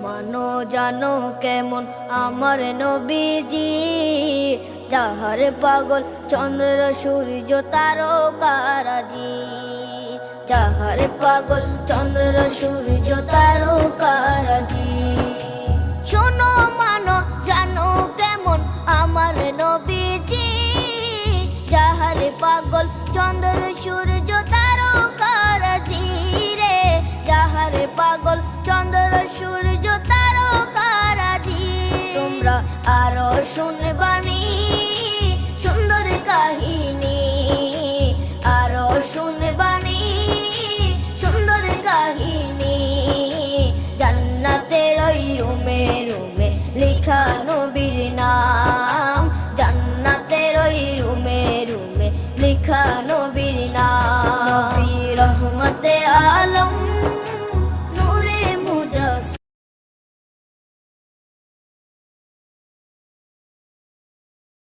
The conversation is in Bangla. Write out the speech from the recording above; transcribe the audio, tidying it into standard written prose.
মানো জানো কেমন আমার নবীজি, যাহার পাগল চন্দ্র সূর্য তারকারাজি, যাহার পাগল চন্দ্র সূর্য তারকারাজি। শোনো মানো জানো কেমন আমার নবীজি, যাহার পাগল চন্দ্র সূর্য তারকারাজি রে, যাহার পাগল চন্দ্র সূর্য তারকারাজি। তোমরা আরো শুনে